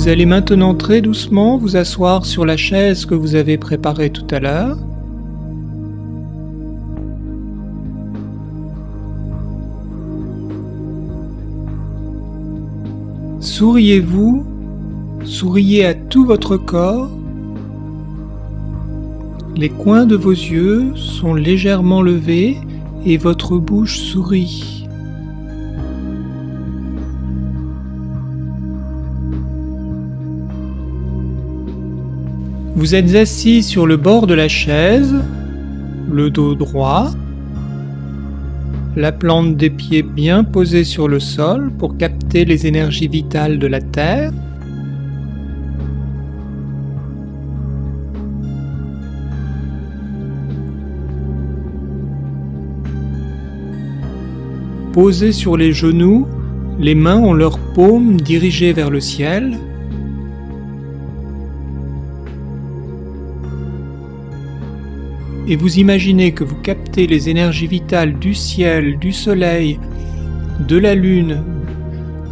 Vous allez maintenant très doucement vous asseoir sur la chaise que vous avez préparée tout à l'heure. Souriez-vous, souriez à tout votre corps. Les coins de vos yeux sont légèrement levés et votre bouche sourit. Vous êtes assis sur le bord de la chaise, le dos droit, la plante des pieds bien posée sur le sol pour capter les énergies vitales de la terre. Posés sur les genoux, les mains ont leurs paumes dirigées vers le ciel. Et vous imaginez que vous captez les énergies vitales du ciel, du soleil, de la lune,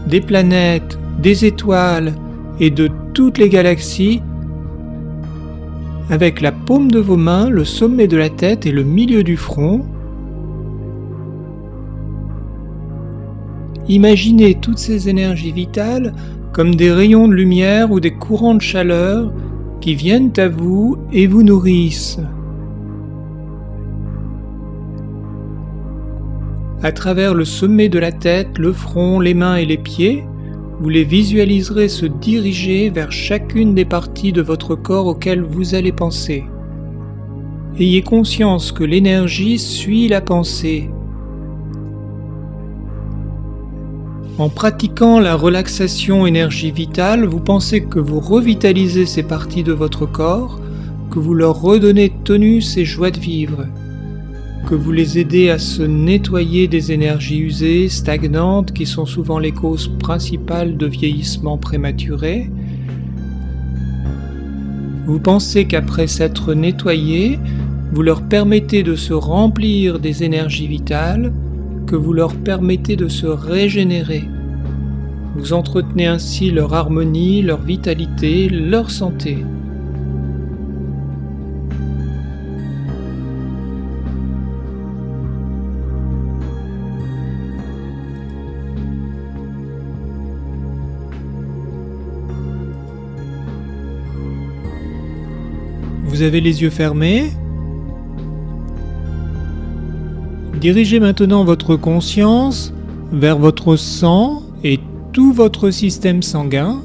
des planètes, des étoiles et de toutes les galaxies avec la paume de vos mains, le sommet de la tête et le milieu du front. Imaginez toutes ces énergies vitales comme des rayons de lumière ou des courants de chaleur qui viennent à vous et vous nourrissent. À travers le sommet de la tête, le front, les mains et les pieds, vous les visualiserez se diriger vers chacune des parties de votre corps auxquelles vous allez penser. Ayez conscience que l'énergie suit la pensée. En pratiquant la relaxation énergie vitale, vous pensez que vous revitalisez ces parties de votre corps, que vous leur redonnez tonus et joie de vivre, que vous les aidez à se nettoyer des énergies usées, stagnantes, qui sont souvent les causes principales de vieillissement prématuré. Vous pensez qu'après s'être nettoyés, vous leur permettez de se remplir des énergies vitales, que vous leur permettez de se régénérer. Vous entretenez ainsi leur harmonie, leur vitalité, leur santé. Vous avez les yeux fermés. Dirigez maintenant votre conscience vers votre sang et tout votre système sanguin.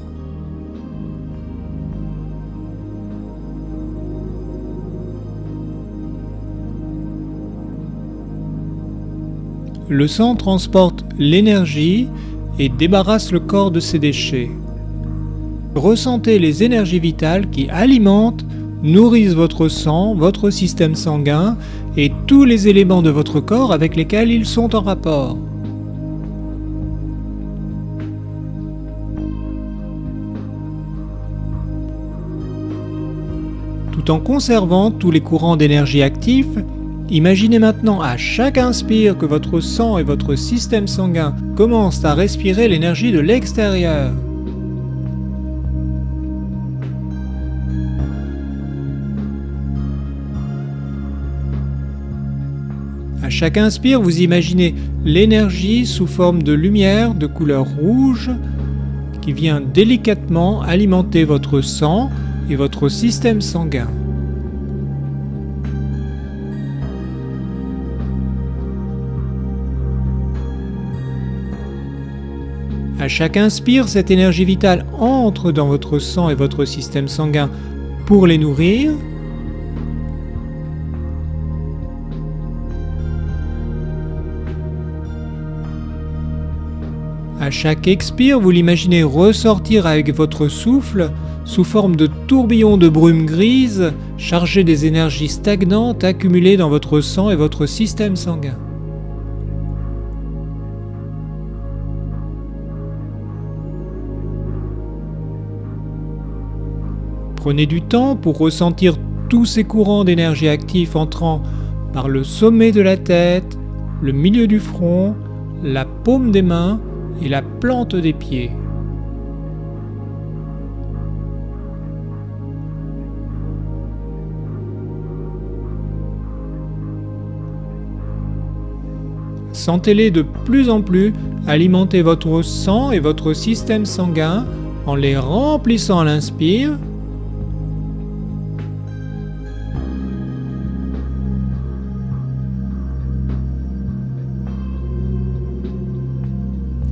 Le sang transporte l'énergie et débarrasse le corps de ses déchets. Ressentez les énergies vitales qui alimentent, nourrissent votre sang, votre système sanguin et tous les éléments de votre corps avec lesquels ils sont en rapport. Tout en conservant tous les courants d'énergie actifs, imaginez maintenant à chaque inspire que votre sang et votre système sanguin commencent à respirer l'énergie de l'extérieur. À chaque inspire, vous imaginez l'énergie sous forme de lumière de couleur rouge qui vient délicatement alimenter votre sang et votre système sanguin. À chaque inspire, cette énergie vitale entre dans votre sang et votre système sanguin pour les nourrir. À chaque expire, vous l'imaginez ressortir avec votre souffle sous forme de tourbillon de brume grise chargé des énergies stagnantes accumulées dans votre sang et votre système sanguin. Prenez du temps pour ressentir tous ces courants d'énergie actifs entrant par le sommet de la tête, le milieu du front, la paume des mains et la plante des pieds. Sentez-les de plus en plus alimenter votre sang et votre système sanguin en les remplissant à l'inspire.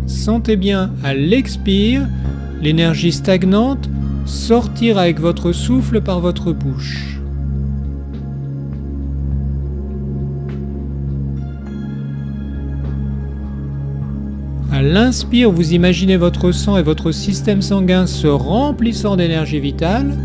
Sentez bien à l'expire l'énergie stagnante sortir avec votre souffle par votre bouche. À l'inspire, vous imaginez votre sang et votre système sanguin se remplissant d'énergie vitale.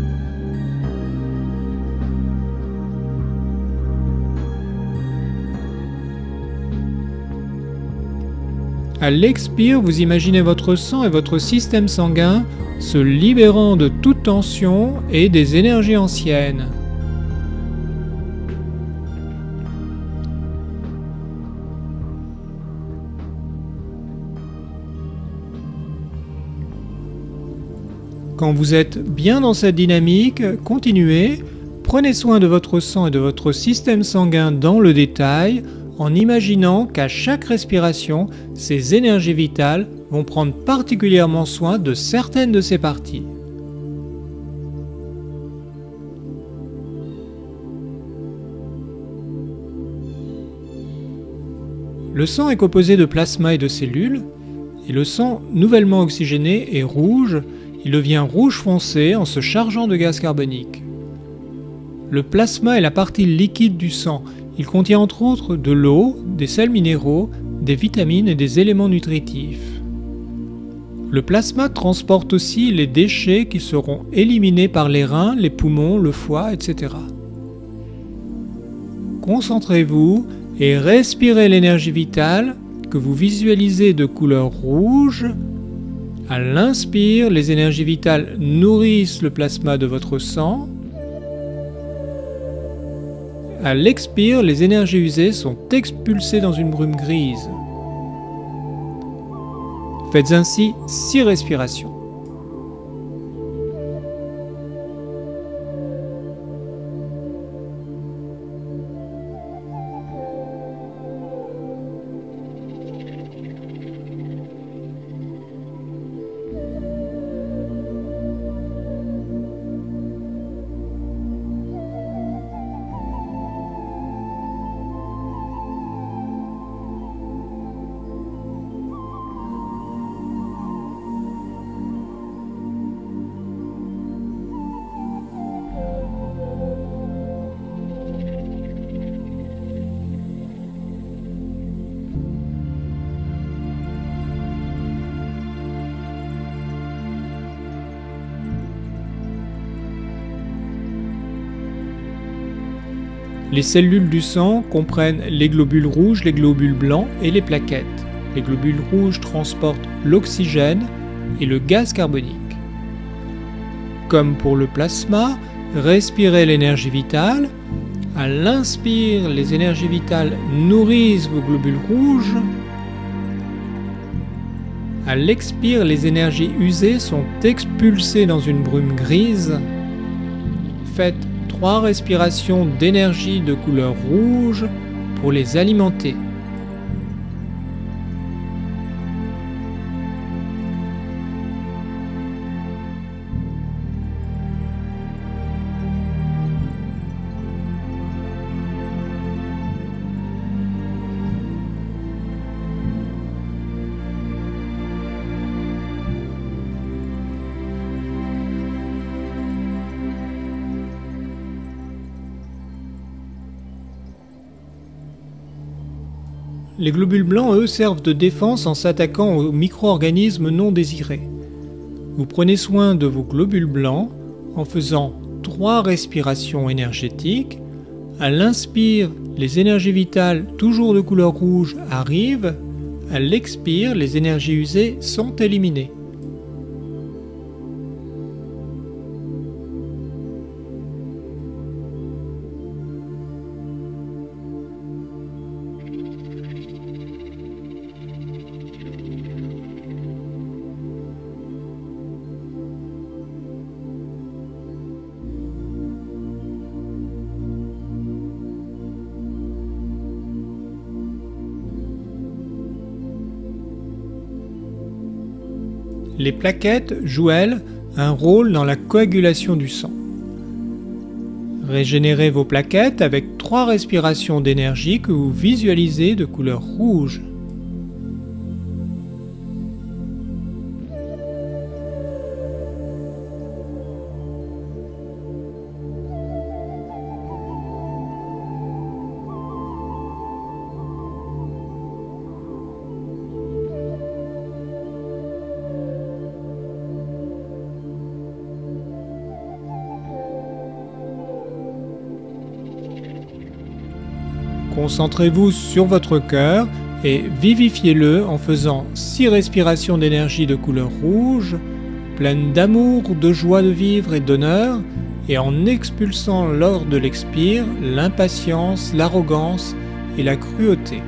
À l'expire, vous imaginez votre sang et votre système sanguin se libérant de toute tension et des énergies anciennes. Quand vous êtes bien dans cette dynamique, continuez, prenez soin de votre sang et de votre système sanguin dans le détail, en imaginant qu'à chaque respiration, ces énergies vitales vont prendre particulièrement soin de certaines de ces parties. Le sang est composé de plasma et de cellules, et le sang nouvellement oxygéné est rouge. Il devient rouge foncé en se chargeant de gaz carbonique. Le plasma est la partie liquide du sang. Il contient entre autres de l'eau, des sels minéraux, des vitamines et des éléments nutritifs. Le plasma transporte aussi les déchets qui seront éliminés par les reins, les poumons, le foie, etc. Concentrez-vous et respirez l'énergie vitale que vous visualisez de couleur rouge. À l'inspire, les énergies vitales nourrissent le plasma de votre sang. À l'expire, les énergies usées sont expulsées dans une brume grise. Faites ainsi 6 respirations. Les cellules du sang comprennent les globules rouges, les globules blancs et les plaquettes. Les globules rouges transportent l'oxygène et le gaz carbonique. Comme pour le plasma, respirez l'énergie vitale. À l'inspire, les énergies vitales nourrissent vos globules rouges. À l'expire, les énergies usées sont expulsées dans une brume grise. Faites 3 respirations d'énergie de couleur rouge pour les alimenter. Les globules blancs, eux, servent de défense en s'attaquant aux micro-organismes non désirés. Vous prenez soin de vos globules blancs en faisant 3 respirations énergétiques. À l'inspire, les énergies vitales, toujours de couleur rouge, arrivent. À l'expire, les énergies usées sont éliminées. Les plaquettes jouent, elles, un rôle dans la coagulation du sang. Régénérez vos plaquettes avec 3 respirations d'énergie que vous visualisez de couleur rouge. Concentrez-vous sur votre cœur et vivifiez-le en faisant 6 respirations d'énergie de couleur rouge, pleines d'amour, de joie de vivre et d'honneur, et en expulsant lors de l'expire l'impatience, l'arrogance et la cruauté.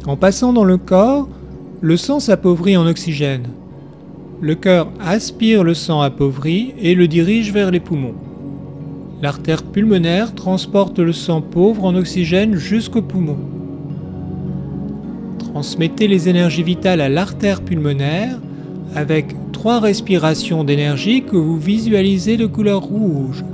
En passant dans le corps, le sang s'appauvrit en oxygène. Le cœur aspire le sang appauvri et le dirige vers les poumons. L'artère pulmonaire transporte le sang pauvre en oxygène jusqu'aux poumons. Transmettez les énergies vitales à l'artère pulmonaire avec 3 respirations d'énergie que vous visualisez de couleur rouge.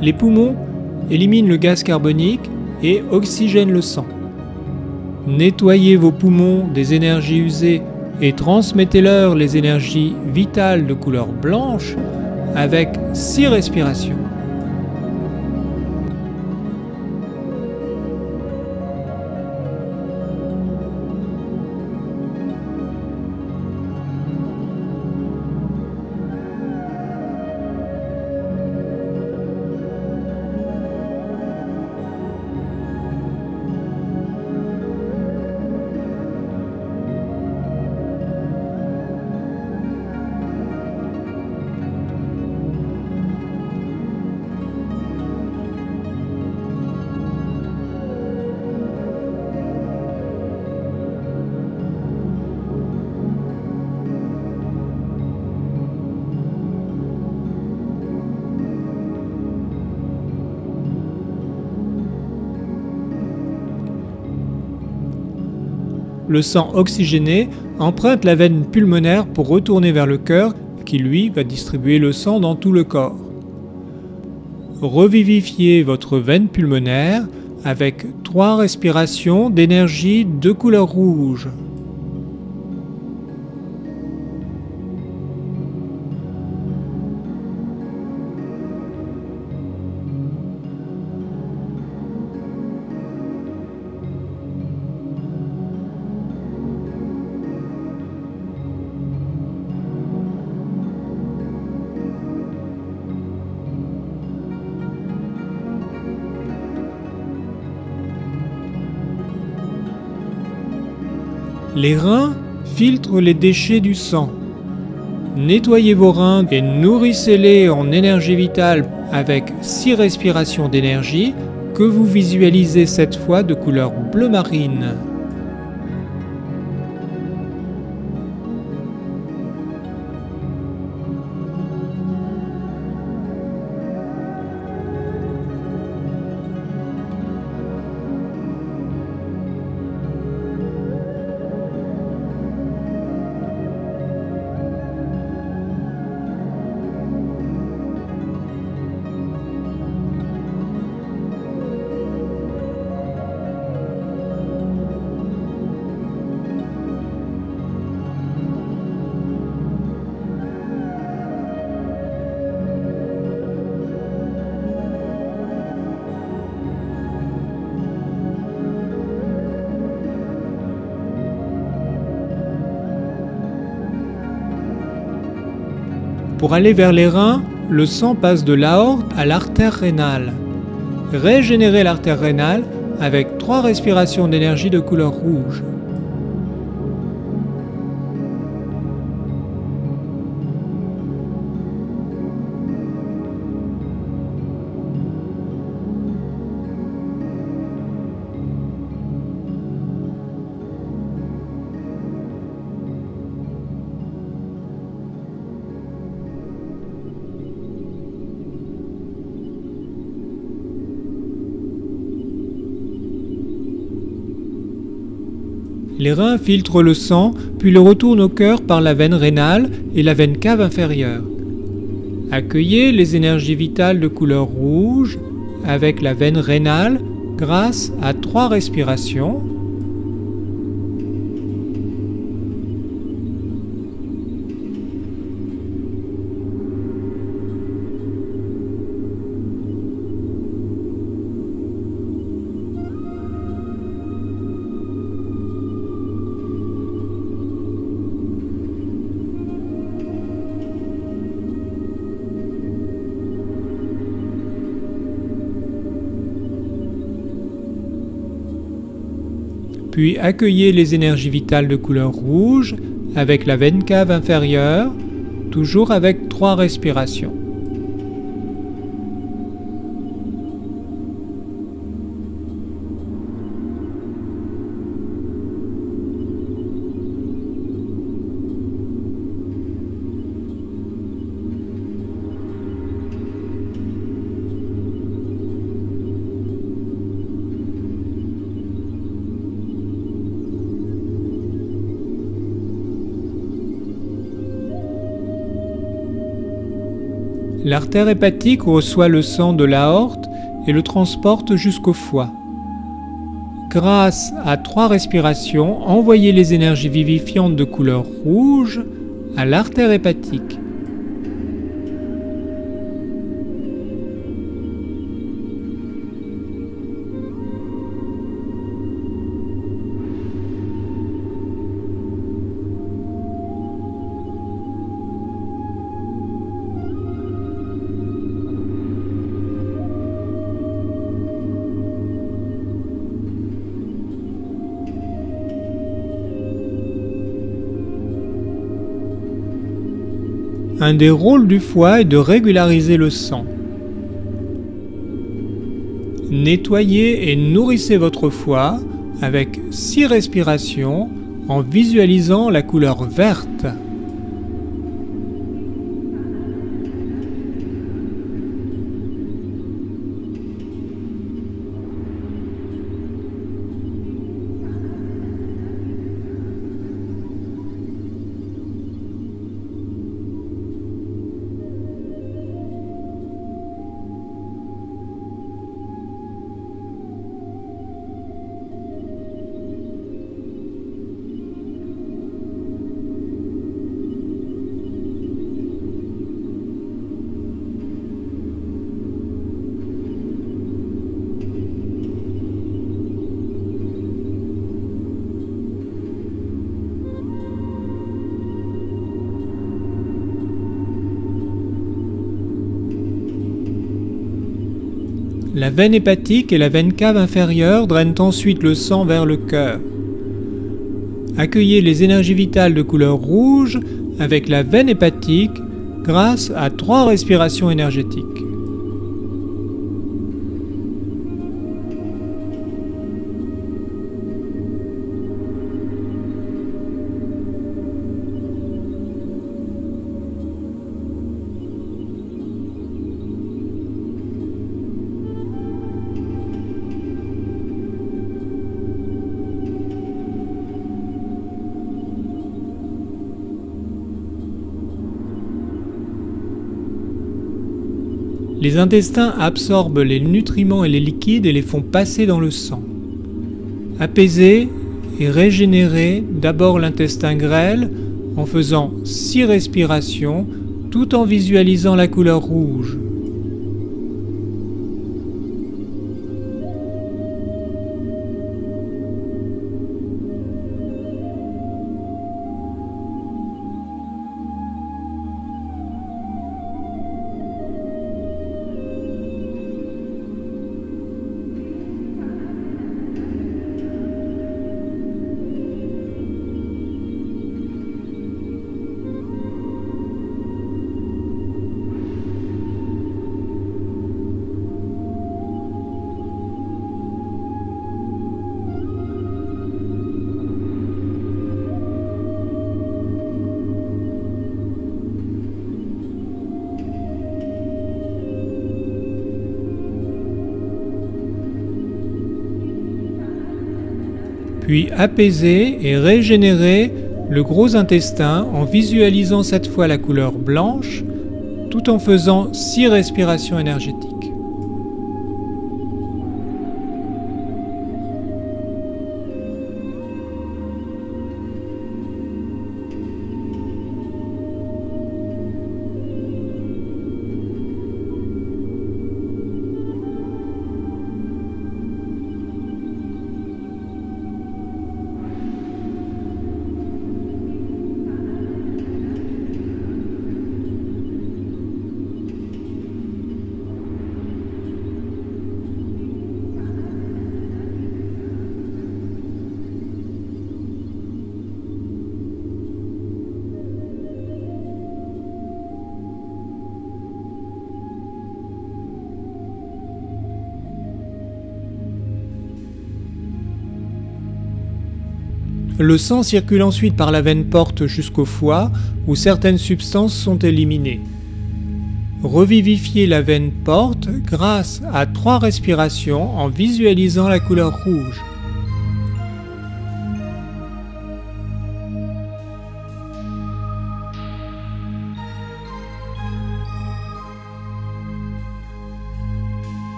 Les poumons éliminent le gaz carbonique et oxygènent le sang. Nettoyez vos poumons des énergies usées et transmettez-leur les énergies vitales de couleur blanche avec 6 respirations. Le sang oxygéné emprunte la veine pulmonaire pour retourner vers le cœur qui, lui, va distribuer le sang dans tout le corps. Revivifiez votre veine pulmonaire avec 3 respirations d'énergie de couleur rouge. Les reins filtrent les déchets du sang. Nettoyez vos reins et nourrissez-les en énergie vitale avec 6 respirations d'énergie que vous visualisez cette fois de couleur bleu marine. Pour aller vers les reins, le sang passe de l'aorte à l'artère rénale. Régénérez l'artère rénale avec 3 respirations d'énergie de couleur rouge. Les reins filtrent le sang, puis le retournent au cœur par la veine rénale et la veine cave inférieure. Accueillez les énergies vitales de couleur rouge avec la veine rénale grâce à 3 respirations. Puis accueillez les énergies vitales de couleur rouge avec la veine cave inférieure, toujours avec 3 respirations. L'artère hépatique reçoit le sang de l'aorte et le transporte jusqu'au foie. Grâce à 3 respirations, envoyez les énergies vivifiantes de couleur rouge à l'artère hépatique. Un des rôles du foie est de régulariser le sang. Nettoyez et nourrissez votre foie avec 6 respirations en visualisant la couleur verte. La veine hépatique et la veine cave inférieure drainent ensuite le sang vers le cœur. Accueillez les énergies vitales de couleur rouge avec la veine hépatique grâce à 3 respirations énergétiques. Les intestins absorbent les nutriments et les liquides et les font passer dans le sang. Apaisez et régénérez d'abord l'intestin grêle en faisant 6 respirations tout en visualisant la couleur rouge. Puis apaisez et régénérez le gros intestin en visualisant cette fois la couleur blanche, tout en faisant 6 respirations énergétiques. Le sang circule ensuite par la veine porte jusqu'au foie, où certaines substances sont éliminées. Revivifiez la veine porte grâce à 3 respirations en visualisant la couleur rouge.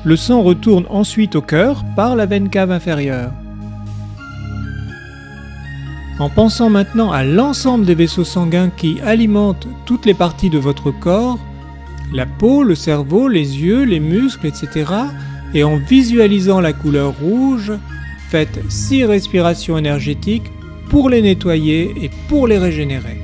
Le sang retourne ensuite au cœur par la veine cave inférieure. En pensant maintenant à l'ensemble des vaisseaux sanguins qui alimentent toutes les parties de votre corps, la peau, le cerveau, les yeux, les muscles, etc., et en visualisant la couleur rouge, faites 6 respirations énergétiques pour les nettoyer et pour les régénérer.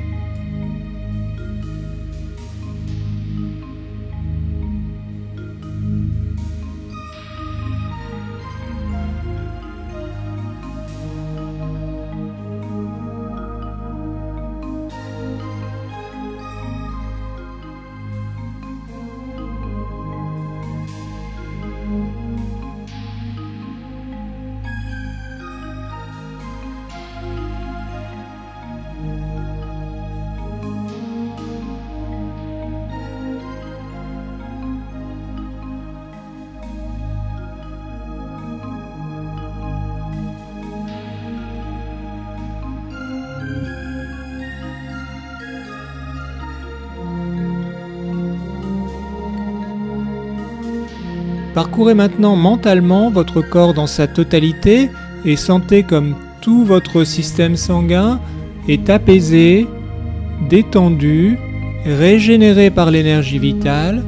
Parcourez maintenant mentalement votre corps dans sa totalité et sentez comme tout votre système sanguin est apaisé, détendu, régénéré par l'énergie vitale.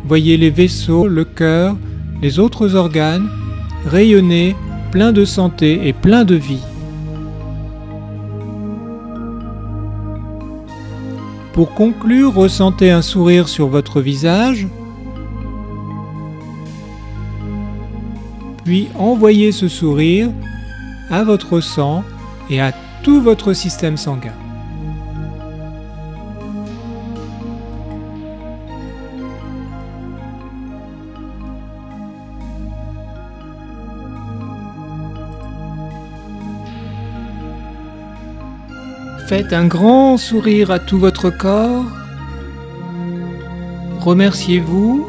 Voyez les vaisseaux, le cœur, les autres organes rayonner, pleins de santé et pleins de vie. Pour conclure, ressentez un sourire sur votre visage. Puis envoyez ce sourire à votre sang et à tout votre système sanguin. Faites un grand sourire à tout votre corps. Remerciez-vous.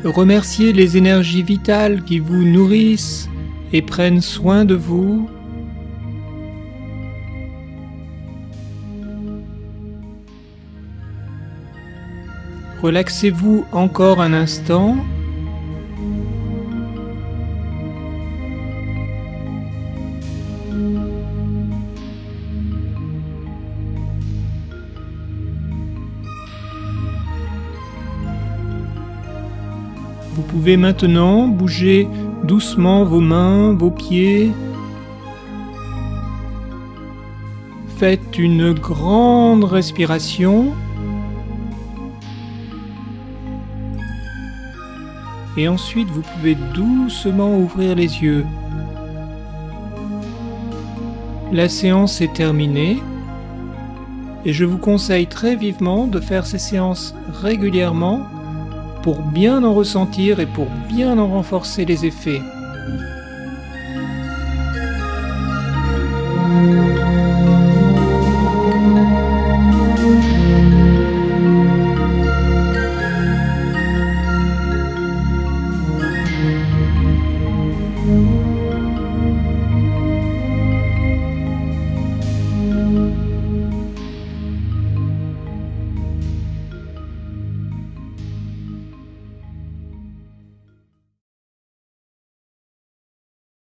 Remerciez les énergies vitales qui vous nourrissent et prennent soin de vous. Relaxez-vous encore un instant. Vous pouvez maintenant bouger doucement vos mains, vos pieds. Faites une grande respiration. Et ensuite, vous pouvez doucement ouvrir les yeux. La séance est terminée. Et je vous conseille très vivement de faire ces séances régulièrement pour bien en ressentir et pour bien en renforcer les effets.